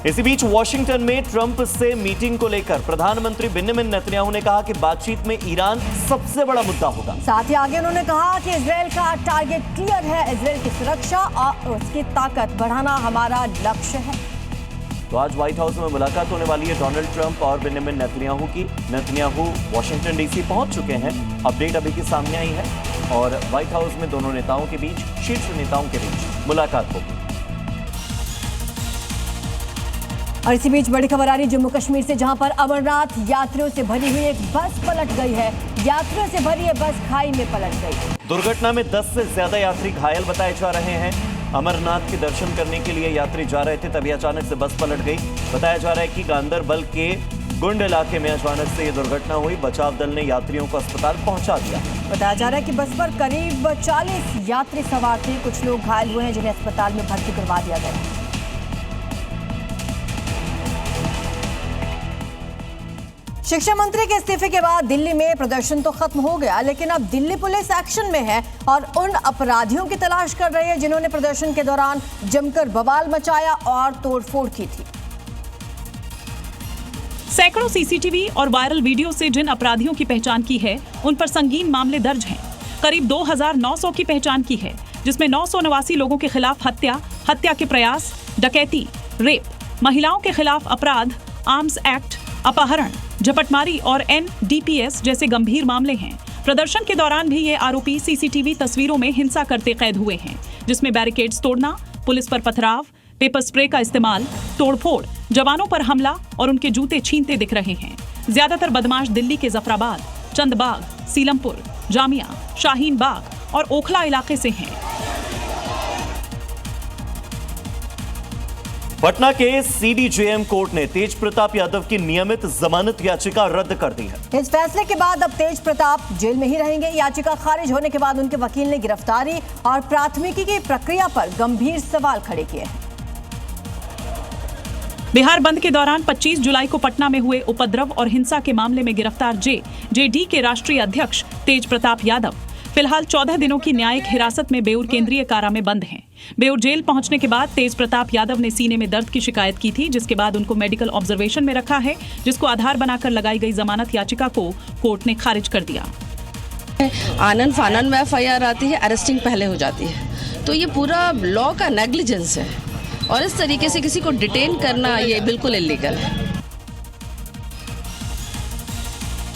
इसी बीच वॉशिंगटन में ट्रंप से मीटिंग को लेकर प्रधानमंत्री बेंजामिन नेतन्याहू ने कहा कि बातचीत में ईरान सबसे बड़ा मुद्दा होगा। साथ ही आगे उन्होंने कहा कि इजरायल का टारगेट क्लियर है, इजरायल की सुरक्षा और उसकी ताकत बढ़ाना हमारा लक्ष्य है। तो आज व्हाइट हाउस में मुलाकात होने वाली है डोनाल्ड ट्रंप और बेंजामिन नेतन्याहू की। नेतन्याहू वॉशिंगटन डीसी पहुंच चुके हैं, अपडेट अभी की सामने आई है और व्हाइट हाउस में दोनों नेताओं के बीच, शीर्ष नेताओं के बीच मुलाकात होगी। और इसी बीच बड़ी खबर आ रही जम्मू कश्मीर से, जहां पर अमरनाथ यात्रियों से भरी हुई एक बस पलट गई है। यात्रियों से भरी ये बस खाई में पलट गई। दुर्घटना में 10 से ज्यादा यात्री घायल बताए जा रहे हैं। अमरनाथ के दर्शन करने के लिए यात्री जा रहे थे, तभी अचानक से बस पलट गई। बताया जा रहा है कि गांदरबल के गुंड इलाके में अचानक से ये दुर्घटना हुई। बचाव दल ने यात्रियों को अस्पताल पहुंचा दिया। बताया जा रहा है कि बस पर करीब 40 यात्री सवार थे। कुछ लोग घायल हुए हैं, जिन्हें अस्पताल में भर्ती करवा दिया गया। शिक्षा मंत्री के इस्तीफे के बाद दिल्ली में प्रदर्शन तो खत्म हो गया, लेकिन अब दिल्ली पुलिस एक्शन में है और उन अपराधियों की तलाश कर रही है जिन्होंने प्रदर्शन के दौरान जमकर बवाल मचाया और तोड़फोड़ की थी। सैकड़ों सीसीटीवी और वायरल वीडियो से जिन अपराधियों की पहचान की है, उन पर संगीन मामले दर्ज हैं। करीब 2900 की पहचान की है, जिसमें 989 लोगों के खिलाफ हत्या, हत्या के प्रयास, डकैती, रेप, महिलाओं के खिलाफ अपराध, आर्म्स एक्ट, अपहरण, झपटमारी और NDPS जैसे गंभीर मामले हैं। प्रदर्शन के दौरान भी ये आरोपी सीसीटीवी तस्वीरों में हिंसा करते कैद हुए हैं, जिसमें बैरिकेड्स तोड़ना, पुलिस पर पथराव, पेपर स्प्रे का इस्तेमाल, तोड़फोड़, जवानों पर हमला और उनके जूते छीनते दिख रहे हैं। ज्यादातर बदमाश दिल्ली के जफराबाद, चंदबाग, सीलमपुर, जामिया, शाहीन बाग और ओखला इलाके से हैं। पटना के CDJM कोर्ट ने तेज प्रताप यादव की नियमित जमानत याचिका रद्द कर दी है। इस फैसले के बाद अब तेज प्रताप जेल में ही रहेंगे। याचिका खारिज होने के बाद उनके वकील ने गिरफ्तारी और प्राथमिकी की प्रक्रिया पर गंभीर सवाल खड़े किए हैं। बिहार बंद के दौरान 25 जुलाई को पटना में हुए उपद्रव और हिंसा के मामले में गिरफ्तार JD के राष्ट्रीय अध्यक्ष तेज प्रताप यादव फिलहाल 14 दिनों की न्यायिक हिरासत में बेउर केंद्रीय कारा में बंद हैं। बेउर जेल पहुंचने के बाद तेज प्रताप यादव ने सीने में दर्द की शिकायत की थी, जिसके बाद उनको मेडिकल ऑब्जर्वेशन में रखा है, जिसको आधार बनाकर लगाई गई जमानत याचिका को कोर्ट ने खारिज कर दिया। आनन फानन में FIR आती है, अरेस्टिंग पहले हो जाती है, तो ये पूरा लॉ का नेग्लिजेंस है और इस तरीके से किसी को डिटेन करना ये बिल्कुल इलीगल है।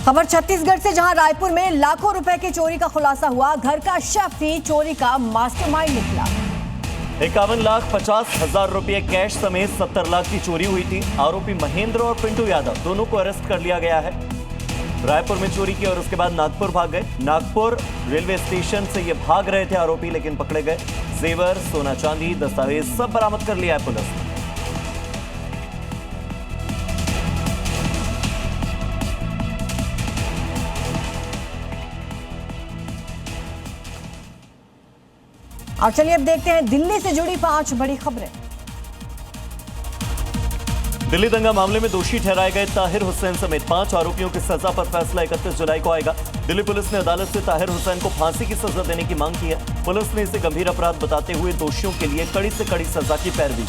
खबर छत्तीसगढ़ से, जहां रायपुर में लाखों रुपए की चोरी का खुलासा हुआ। घर का शेफ ही चोरी का मास्टरमाइंड निकला। 51,50,000 रुपए कैश समेत 70 लाख की चोरी हुई थी। आरोपी महेंद्र और पिंटू यादव दोनों को अरेस्ट कर लिया गया है। रायपुर में चोरी की और उसके बाद नागपुर भाग गए। नागपुर रेलवे स्टेशन से ये भाग रहे थे आरोपी, लेकिन पकड़े गए। जेवर, सोना चांदी, दस्तावेज सब बरामद कर लिया है पुलिस ने। और चलिए अब देखते हैं दिल्ली से जुड़ी 5 बड़ी खबरें। दिल्ली दंगा मामले में दोषी ठहराए गए ताहिर हुसैन समेत 5 आरोपियों की सजा पर फैसला 31 जुलाई को आएगा। दिल्ली पुलिस ने अदालत से ताहिर हुसैन को फांसी की सजा देने की मांग की है। पुलिस ने इसे गंभीर अपराध बताते हुए दोषियों के लिए कड़ी से कड़ी सजा की पैरवी।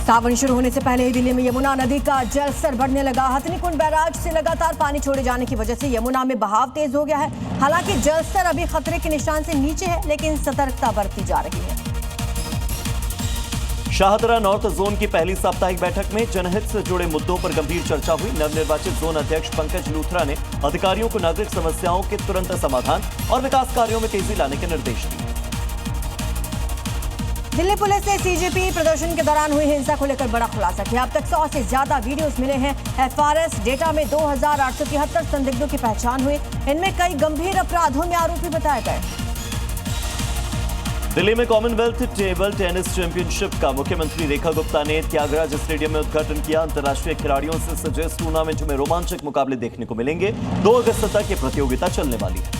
सावन शुरू होने से पहले ही दिल्ली में यमुना नदी का जलस्तर बढ़ने लगा। हथनीकुंड बैराज से लगातार पानी छोड़े जाने की वजह से यमुना में बहाव तेज हो गया है। हालांकि जलस्तर अभी खतरे के निशान से नीचे है, लेकिन सतर्कता बरती जा रही है। शाहदरा नॉर्थ जोन की पहली साप्ताहिक बैठक में जनहित से जुड़े मुद्दों पर गंभीर चर्चा हुई। नवनिर्वाचित जोन अध्यक्ष पंकज लूथरा ने अधिकारियों को नागरिक समस्याओं के तुरंत समाधान और विकास कार्यों में तेजी लाने के निर्देश दिए। दिल्ली पुलिस ने CJP प्रदर्शन के दौरान हुई हिंसा को लेकर बड़ा खुलासा किया। अब तक 100 से ज्यादा वीडियोस मिले हैं। FRS डेटा में 2873 संदिग्धों की पहचान हुई। इनमें कई गंभीर अपराधों में आरोपी बताए गए। दिल्ली में कॉमनवेल्थ टेबल टेनिस चैंपियनशिप का मुख्यमंत्री रेखा गुप्ता ने त्यागराज स्टेडियम में उद्घाटन किया। अंतर्राष्ट्रीय खिलाड़ियों से सजे इस टूर्नामेंट में रोमांचक मुकाबले देखने को मिलेंगे। 2 अगस्त तक ये प्रतियोगिता चलने वाली है।